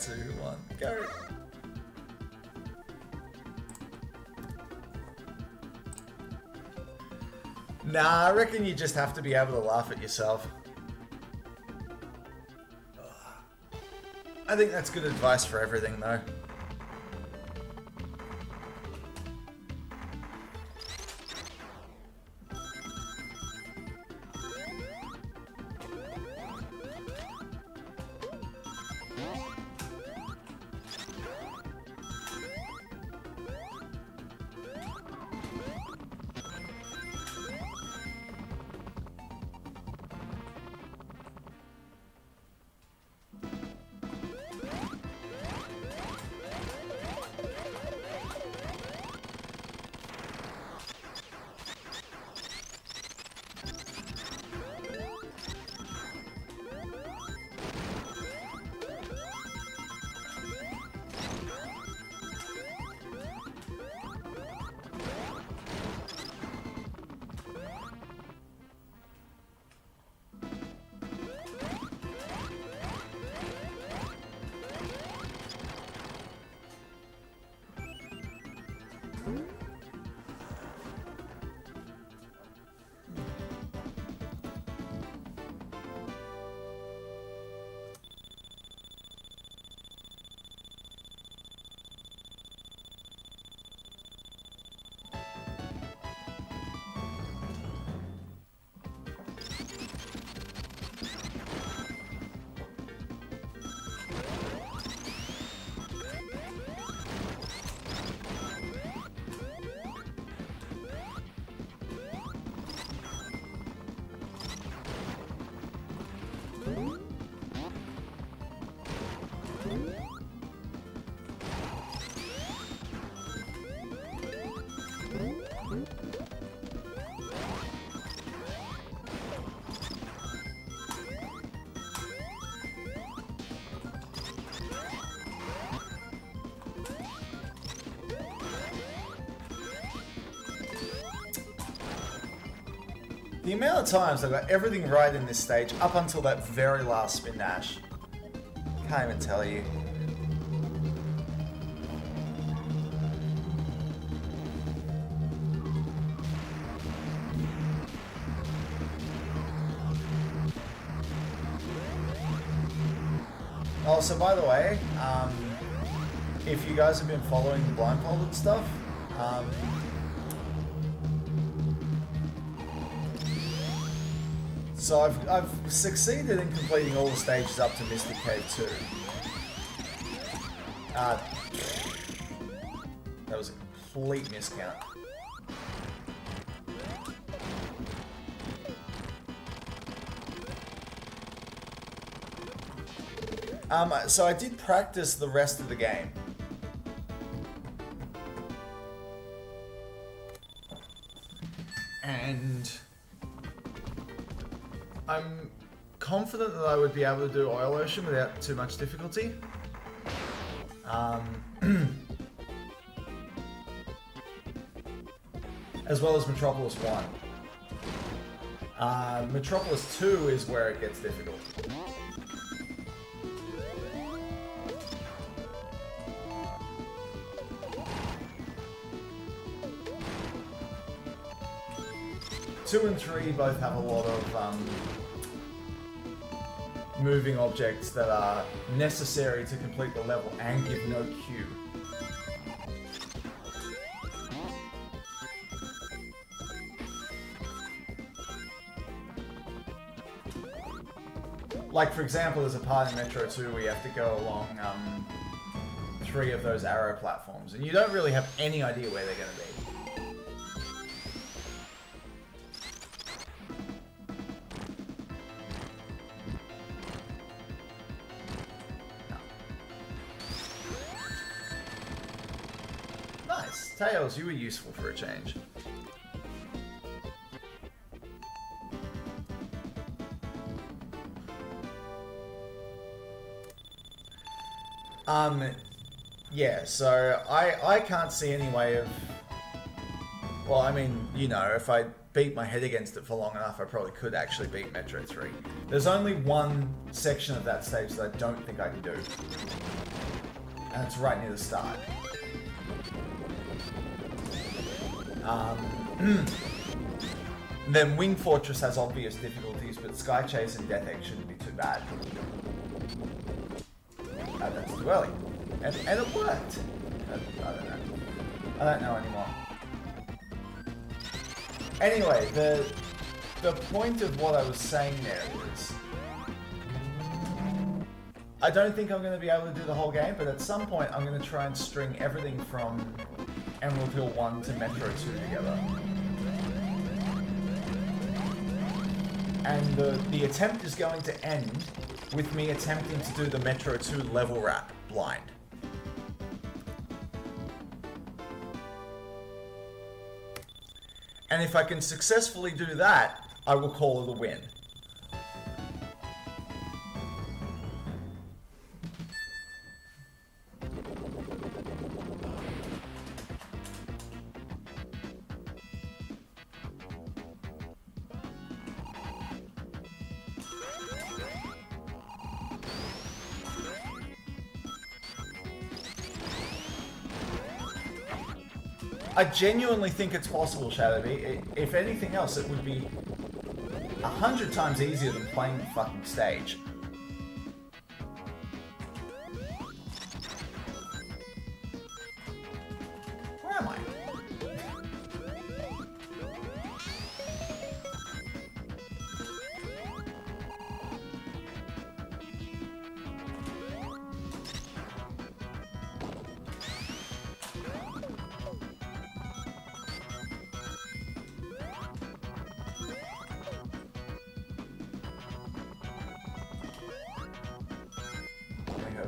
2, 1, go. Nah, I reckon you just have to be able to laugh at yourself. I think that's good advice for everything, though. The amount of times I got everything right in this stage up until that very last spin dash. Can't even tell you. Oh, so by the way, if you guys have been following the blindfolded stuff, so I've succeeded in completing all the stages up to Mystic Cave 2. That was a complete miscount. So I did practice the rest of the game. And I'm confident that I would be able to do Oil Ocean without too much difficulty. As well as Metropolis 1. Metropolis 2 is where it gets difficult. Two and 3 both have a lot of moving objects that are necessary to complete the level and give no cue. Like, for example, there's a part in Metro 2 where you have to go along 3 of those arrow platforms, and you don't really have any idea where they're going to be. Tails, you were useful for a change. Yeah, so I can't see any way of... Well, I mean, you know, if I beat my head against it for long enough, I probably could actually beat Metro 3. There's only one section of that stage that I don't think I can do. and it's right near the start. Then Wing Fortress has obvious difficulties, but Sky Chase and Death Egg shouldn't be too bad. That's too early. And it worked. I don't know. I don't know anymore. Anyway, the point of what I was saying there is, I don't think I'm going to be able to do the whole game, but at some point I'm going to try and string everything from Emerald Hill 1 to Metro 2 together. And the attempt is going to end with me attempting to do the Metro 2 level wrap blind. And if I can successfully do that, I will call it a win. I genuinely think it's possible, Shadowbee. If anything else, it would be 100 times easier than playing the fucking stage. Where am I?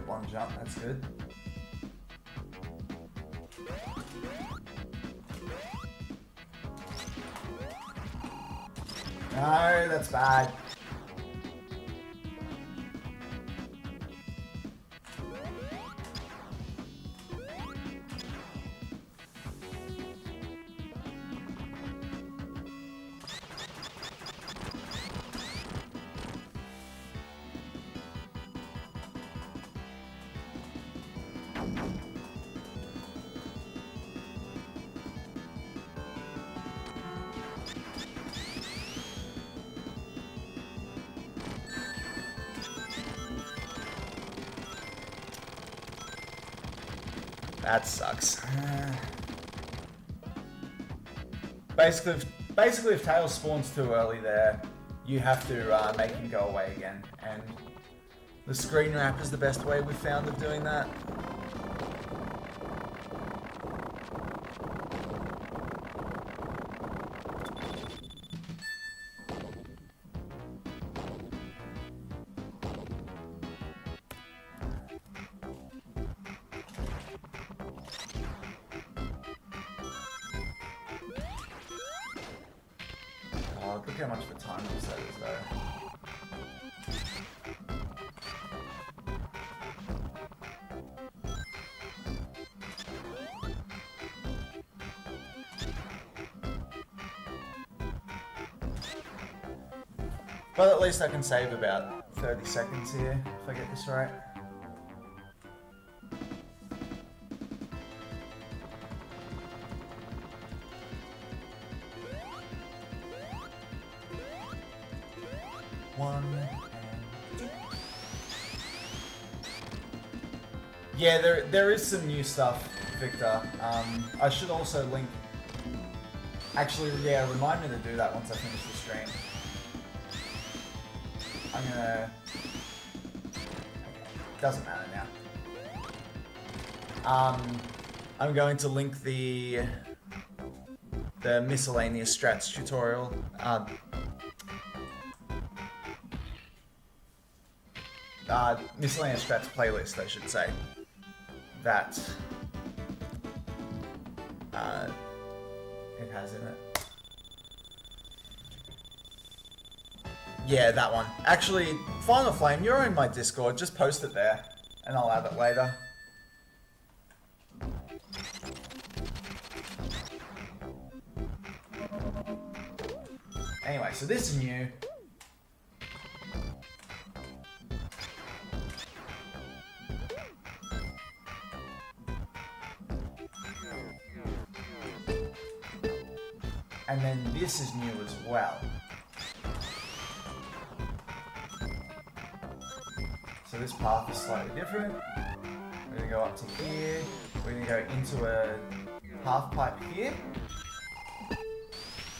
One jump, that's good. No, that's bad. That sucks. Basically, if Tails spawns too early there, you have to make him go away again. And the screen wrap is the best way we've found of doing that. Look how much of a time loss that is, though. But at least I can save about 30 seconds here, if I get this right. One and two. Yeah, there is some new stuff, Victor. I should also link. Actually, yeah, remind me to do that once I finish the stream. I'm gonna. Doesn't matter now. I'm going to link the miscellaneous strats tutorial. Miscellaneous strats playlist, I should say. That it has in it. Yeah, that one. Actually, Final Flame, you're in my Discord. Just post it there, and I'll add it later. Anyway, so this is new. And then this is new as well. So this path is slightly different. We're going to go up to here. We're going to go into a half pipe here.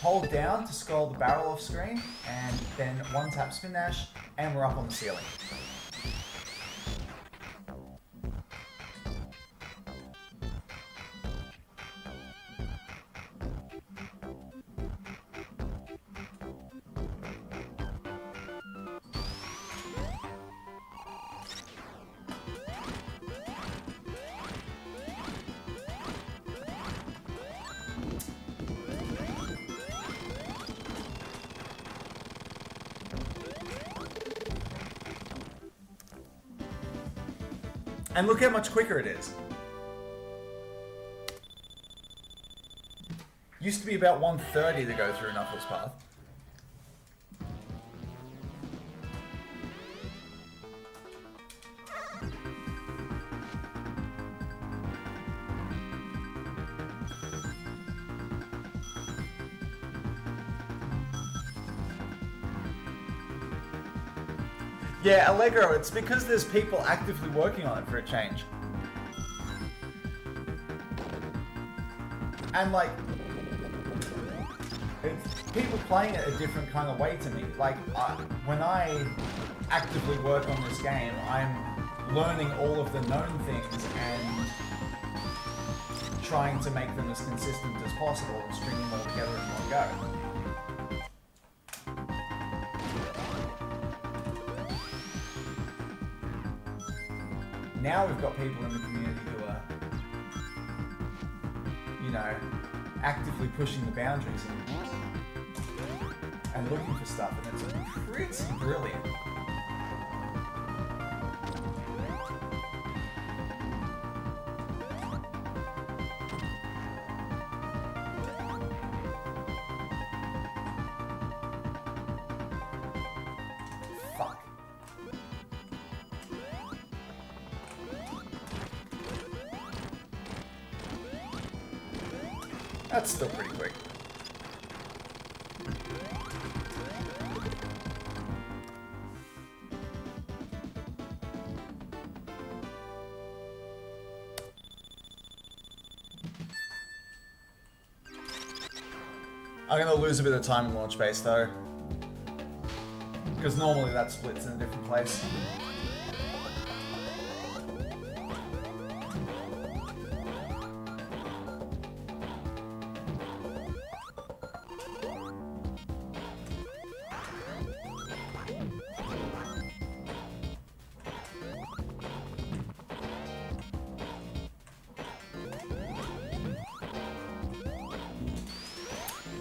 Hold down to scroll the barrel off screen, and then one tap spin dash, and we're up on the ceiling. And look how much quicker it is. Used to be about 1:30 to go through Knuckles' path. Yeah, Allegro, it's because there's people actively working on it for a change. And like, it's people playing it a different kind of way to me. Like, when I actively work on this game, I'm learning all of the known things and trying to make them as consistent as possible and stringing them all together in one go. Now we've got people in the community who are, you know, actively pushing the boundaries and looking for stuff, and it's pretty brilliant. Fuck. That's still pretty quick. I'm gonna lose a bit of time in launch base though, because normally that splits in a different place.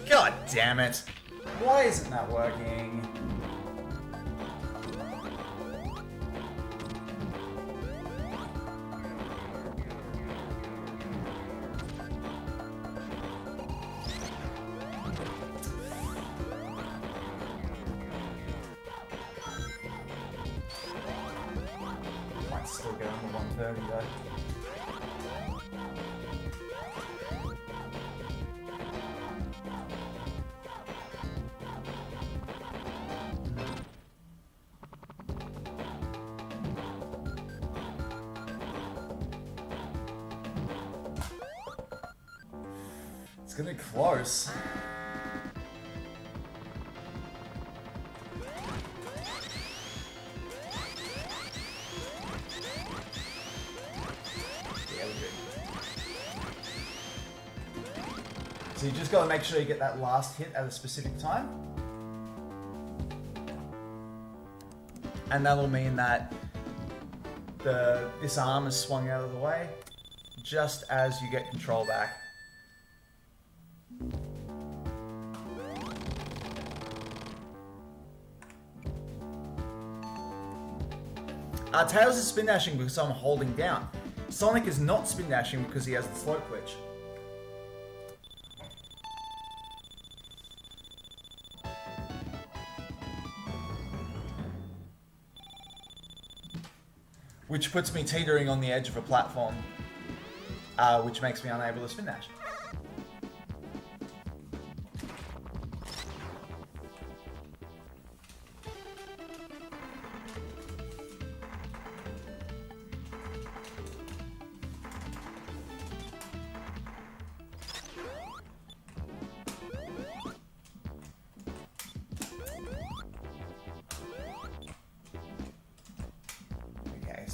God damn it. Why isn't that working? Might still get on the 130 though. It's gonna be close. Yeah, we're good. So you just gotta make sure you get that last hit at a specific time. And that'll mean that this arm is swung out of the way just as you get control back. Tails is spin dashing because I'm holding down. Sonic is not spin dashing because he has the slope glitch. Which puts me teetering on the edge of a platform, which makes me unable to spin dash.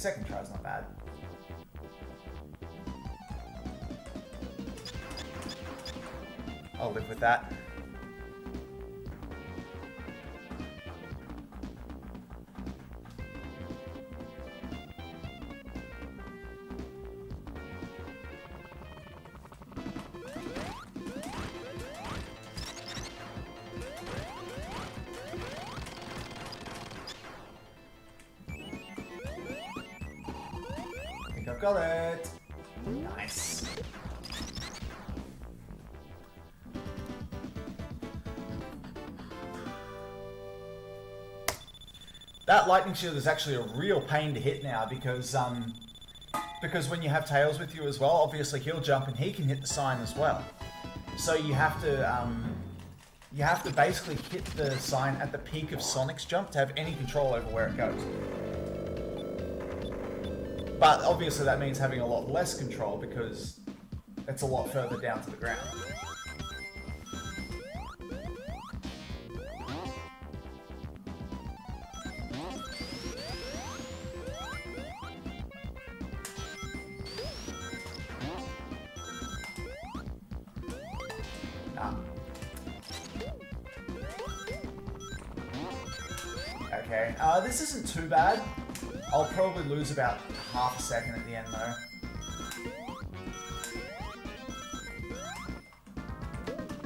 second try's not bad. I'll live with that. I think I've got it. Nice. That lightning shield is actually a real pain to hit now because when you have Tails with you as well, obviously he'll jump and he can hit the sign as well. So you have to basically hit the sign at the peak of Sonic's jump to have any control over where it goes. But obviously that means having a lot less control because it's a lot further down to the ground. Okay, this isn't too bad. I'll probably lose about half a second at the end though.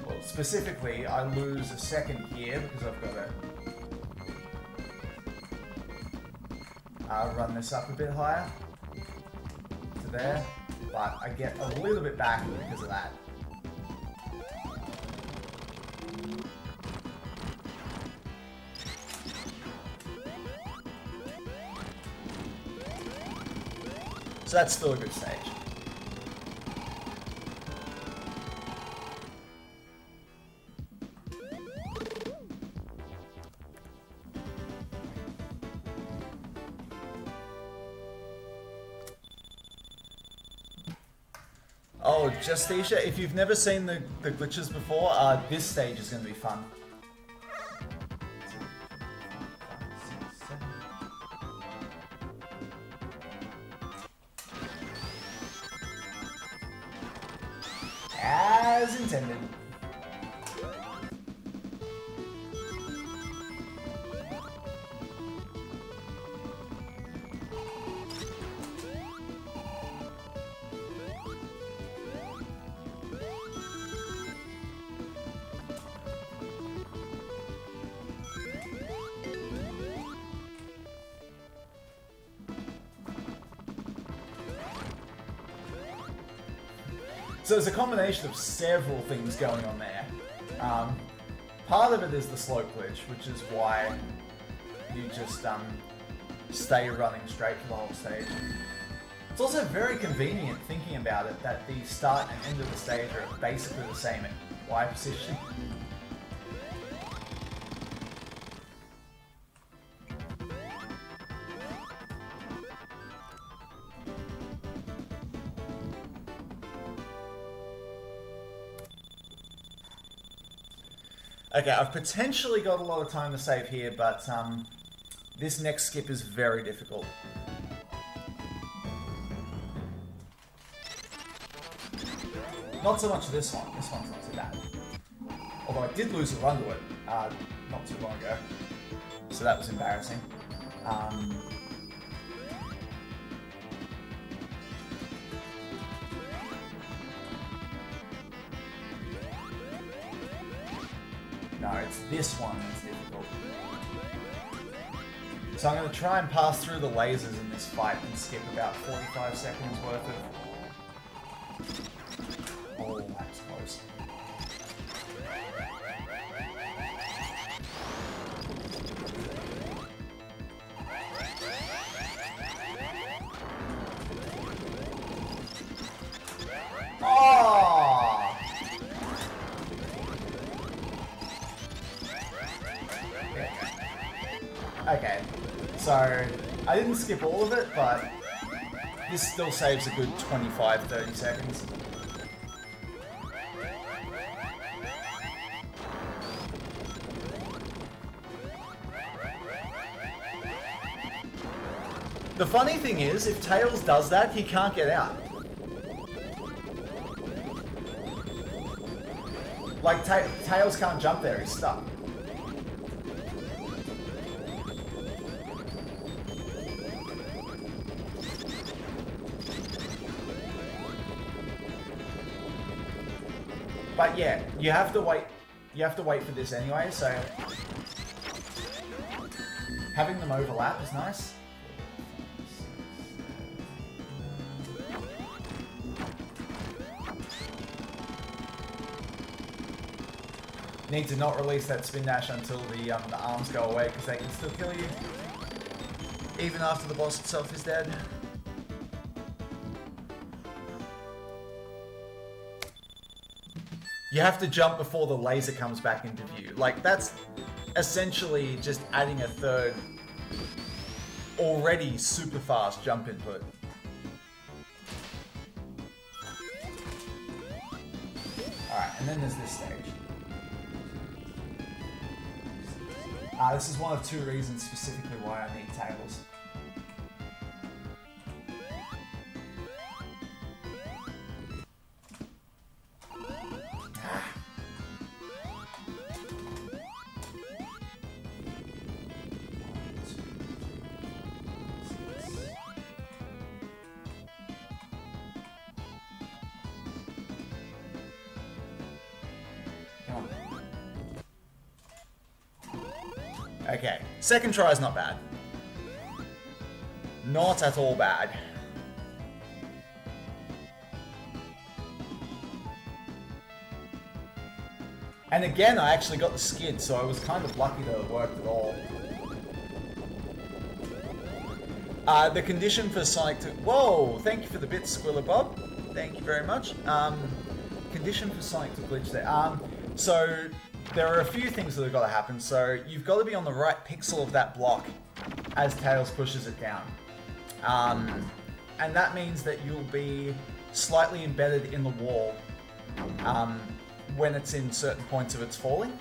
Well, specifically, I lose a second here because I've got to run this up a bit higher to there, but I get a little bit back because of that. So that's still a good stage. Oh, Justisha, if you've never seen the glitches before, this stage is going to be fun. As intended. So there's a combination of several things going on there. Part of it is the slope glitch, which is why you just stay running straight for the whole stage. It's also very convenient, thinking about it, that the start and end of the stage are basically the same at Y position. Okay, I've potentially got a lot of time to save here, but this next skip is very difficult. Not so much this one. This one's not too bad. Although I did lose a run to it not too long ago, so that was embarrassing. No, it's this one that's difficult. So I'm going to try and pass through the lasers in this fight and skip about 45 seconds worth of... Oh, that's close. Oh! Okay, so I didn't skip all of it, but this still saves a good 25-30 seconds. The funny thing is, if Tails does that, he can't get out. Like, Tails can't jump there, he's stuck. But yeah, you have to wait. You have to wait for this anyway, so having them overlap is nice. Need to not release that spin dash until the arms go away, because they can still kill you even after the boss itself is dead. You have to jump before the laser comes back into view. Like, that's essentially just adding a third already super fast jump input. Alright, and then there's this stage. This is one of two reasons specifically why I need Tails. Okay, second try is not bad. Not at all bad. And again, I actually got the skid, so I was kind of lucky that it worked at all. The condition for Sonic to... Whoa! Thank you for the bits, Squilla Bob. Thank you very much. Condition for Sonic to glitch there. So... There are a few things that have got to happen, so you've got to be on the right pixel of that block as Tails pushes it down. And that means that you'll be slightly embedded in the wall when it's in certain points of its falling.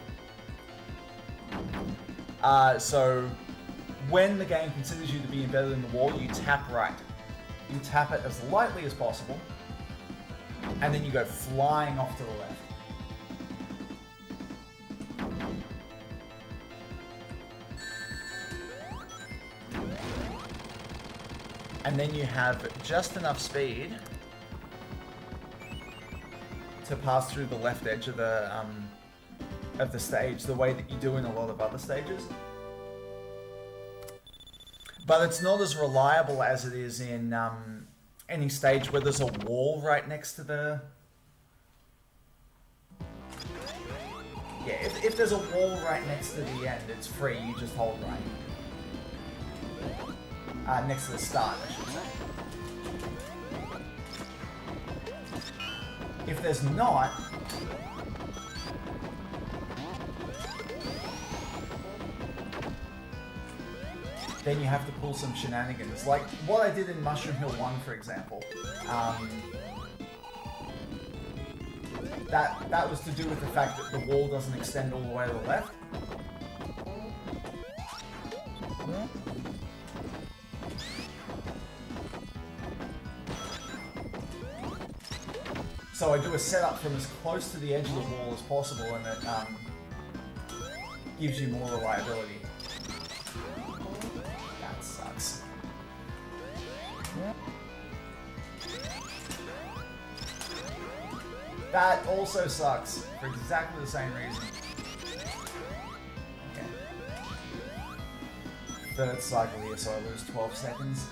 So when the game considers you to be embedded in the wall, you tap right. You tap it as lightly as possible, and then you go flying off to the left. And then you have just enough speed to pass through the left edge of the stage, the way that you do in a lot of other stages. But it's not as reliable as it is in any stage where there's a wall right next to the... Yeah, if there's a wall right next to the end, it's free, you just hold right. Next to the start, I should say. If there's not, then you have to pull some shenanigans. Like what I did in Mushroom Hill 1, for example. That was to do with the fact that the wall doesn't extend all the way to the left. So I do a setup from as close to the edge of the wall as possible, and it gives you more reliability. That sucks. That also sucks, for exactly the same reason. Okay. Third cycle here, so I lose 12 seconds.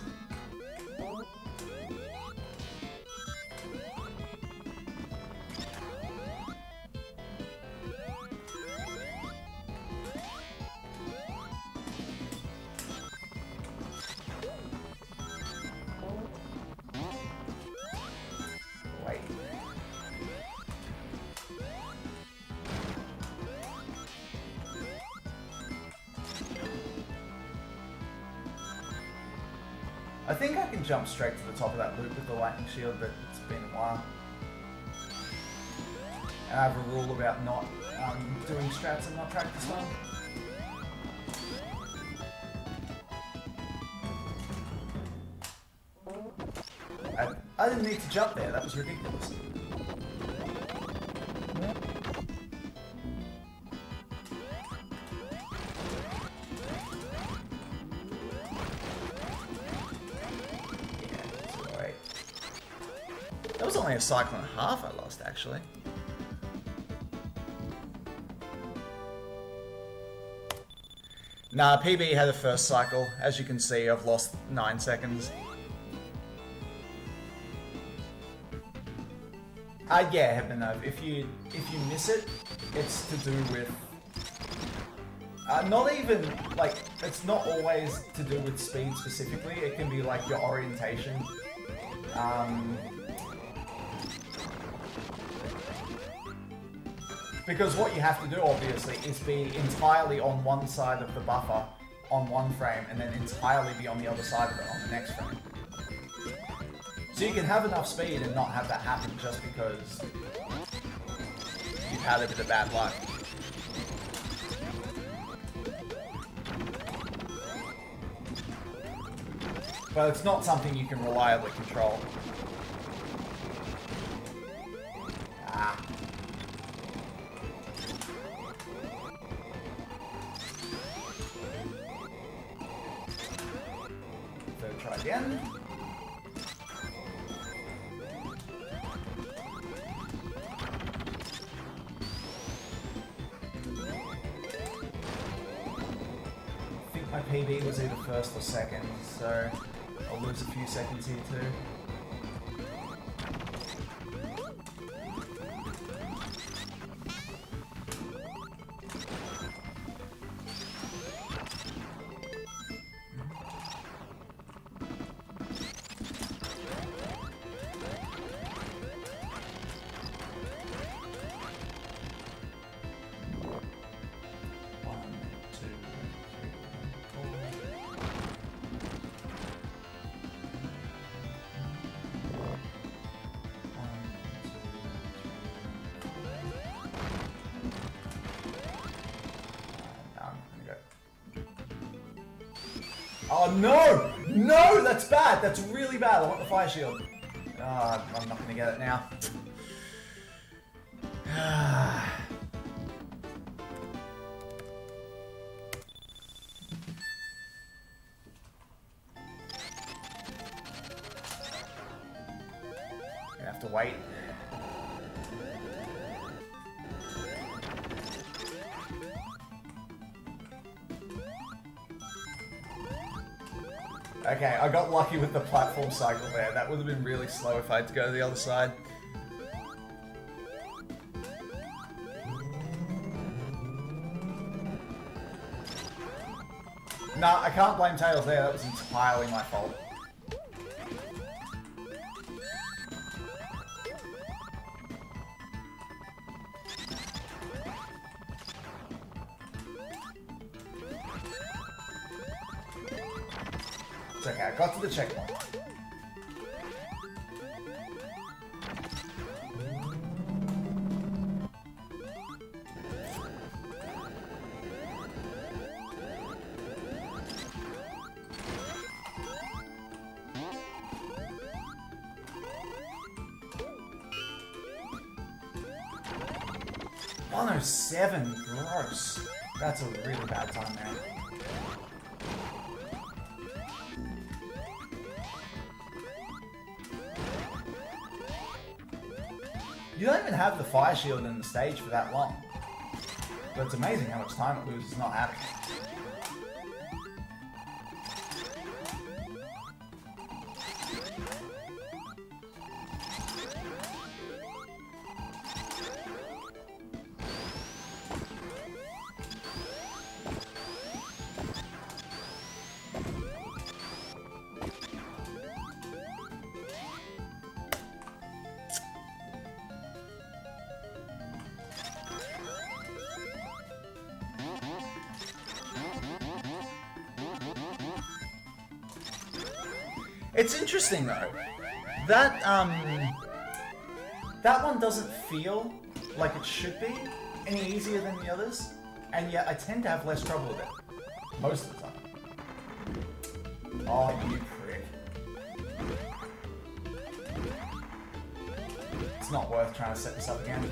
I think I can jump straight to the top of that loop with the lightning shield, but it's been a while. And I have a rule about not doing strats and not practice on. I didn't need to jump there, that was ridiculous. That was only a cycle and a half I lost, actually. Nah, PB had the first cycle. As you can see, I've lost 9 seconds. Yeah, Hebenov, if you miss it, it's to do with... not even, like, it's not always to do with speed specifically. It can be, like, your orientation. Because what you have to do, obviously, is be entirely on one side of the buffer on one frame, and then entirely be on the other side of it on the next frame. So you can have enough speed and not have that happen just because you've had a bit of bad luck. But it's not something you can reliably control. Try again. I think my PB was either first or second, so I'll lose a few seconds here too. Oh no! No! That's bad! That's really bad! I want the fire shield. I'm not gonna get it now. Gonna have to wait. Okay, I got lucky with the platform cycle there. That would have been really slow if I had to go to the other side. Nah, I can't blame Tails there. That was entirely my fault. It's okay, I got to the checkpoint. $107, gross. That's a really bad time, man. You don't even have the fire shield in the stage for that long. But it's amazing how much time it loses not having it. It's interesting though. That that one doesn't feel like it should be any easier than the others, and yet I tend to have less trouble with it most of the time. Oh, you prick. not worth trying to set this up again.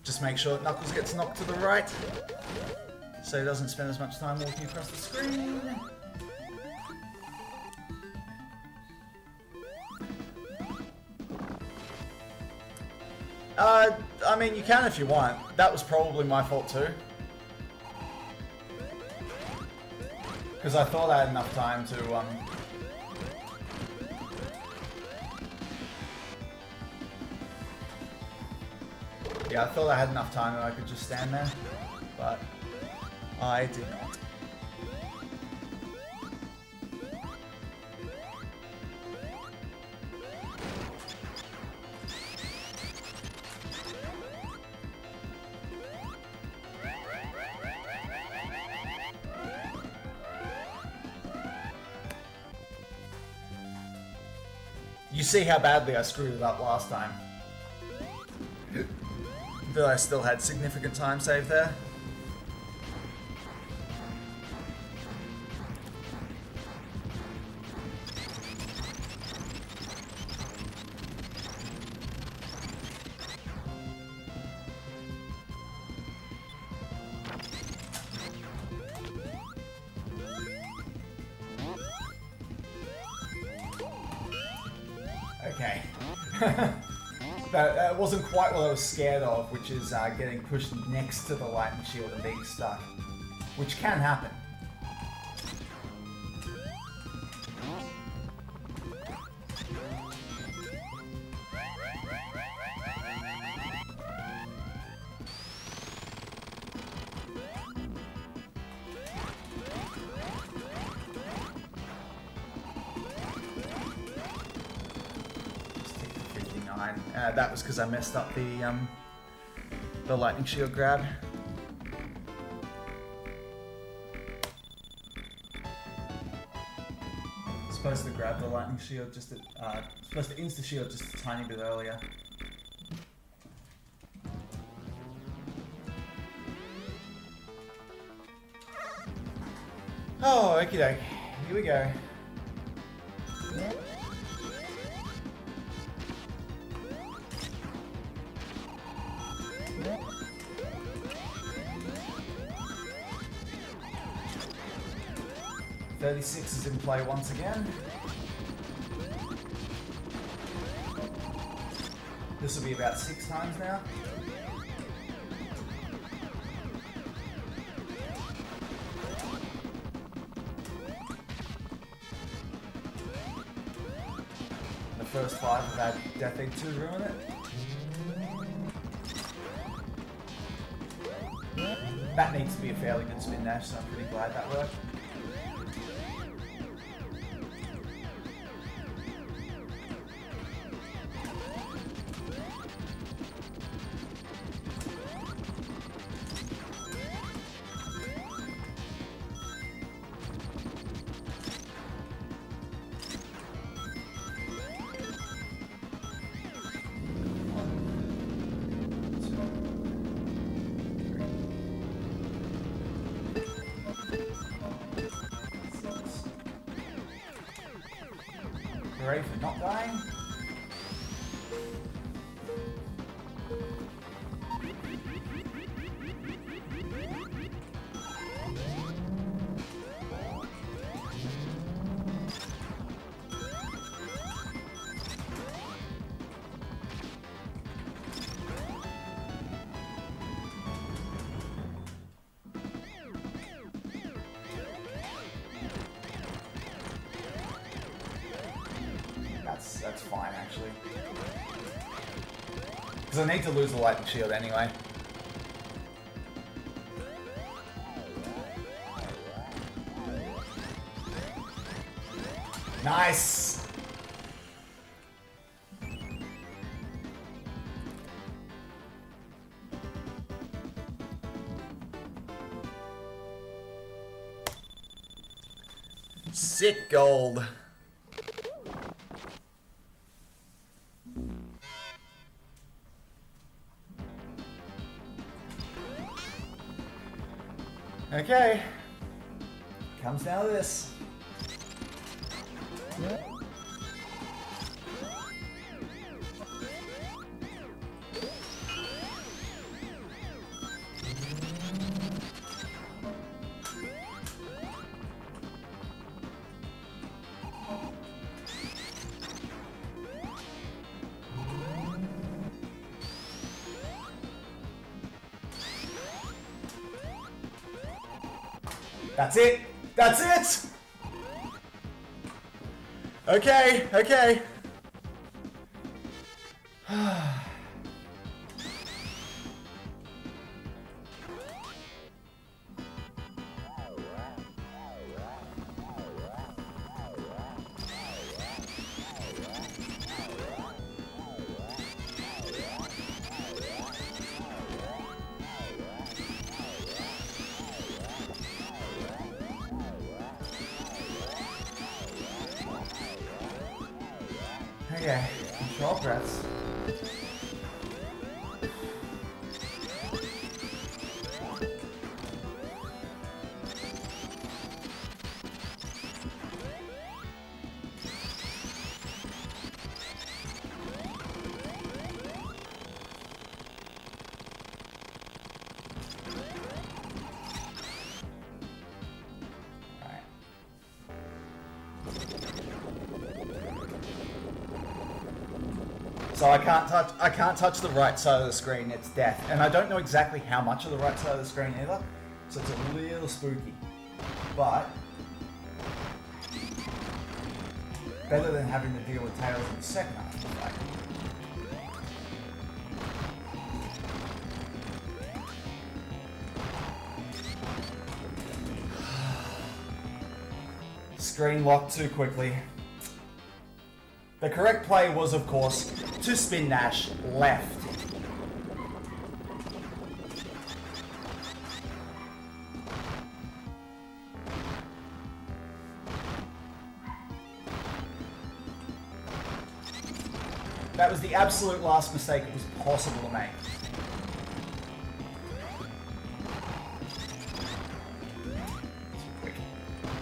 Just make sure that Knuckles gets knocked to the right, so he doesn't spend as much time walking across the screen. I mean, you can if you want. That was probably my fault too. Because I thought I had enough time to, yeah, I thought I had enough time that I could just stand there, but I did not. You see how badly I screwed it up last time. That I still had significant time saved there. Okay. That wasn't quite what I was scared of, which is getting pushed next to the lightning shield and being stuck. Which can happen. That was because I messed up the lightning shield grab. Supposed to grab the lightning shield just supposed to insta shield just a tiny bit earlier. Oh, okie doke. Here we go. 36 is in play once again. This will be about 6 times now. The first 5 have had Death Egg 2 ruin it. That needs to be a fairly good spin dash, so I'm pretty glad that worked. Ready for not dying? That's fine, actually. Because I need to lose the lightning shield anyway. Nice! Sick gold. Okay, comes down to this. That's it! That's it! Okay, okay. Okay, control breaths. So I can't touch the right side of the screen, it's death. And I don't know exactly how much of the right side of the screen either, so it's a little spooky. But better than having to deal with Tails in the second half of the fight. Screen locked too quickly. The correct play was, of course, to spin dash left. That was the absolute last mistake it was possible to make.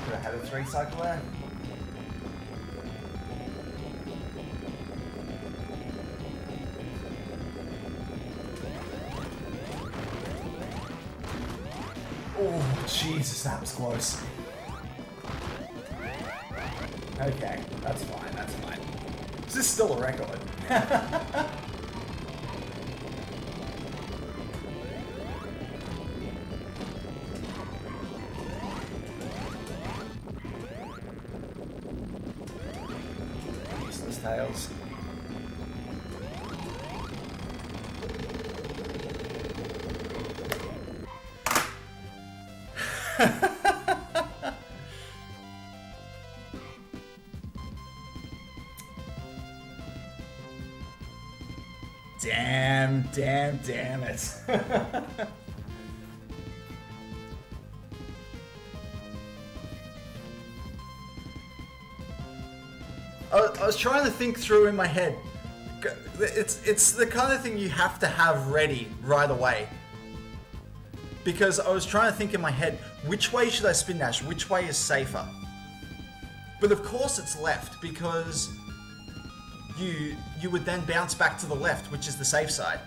Could have had a 3 cycle there. Oh, Jesus, that was close. Okay, that's fine, that's fine. Is this still a record? Useless Tails. Damn it. I was trying to think through in my head. It's the kind of thing you have to have ready right away. Because I was trying to think in my head, which way should I spin dash? Which way is safer? But of course it's left, because you would then bounce back to the left, which is the safe side.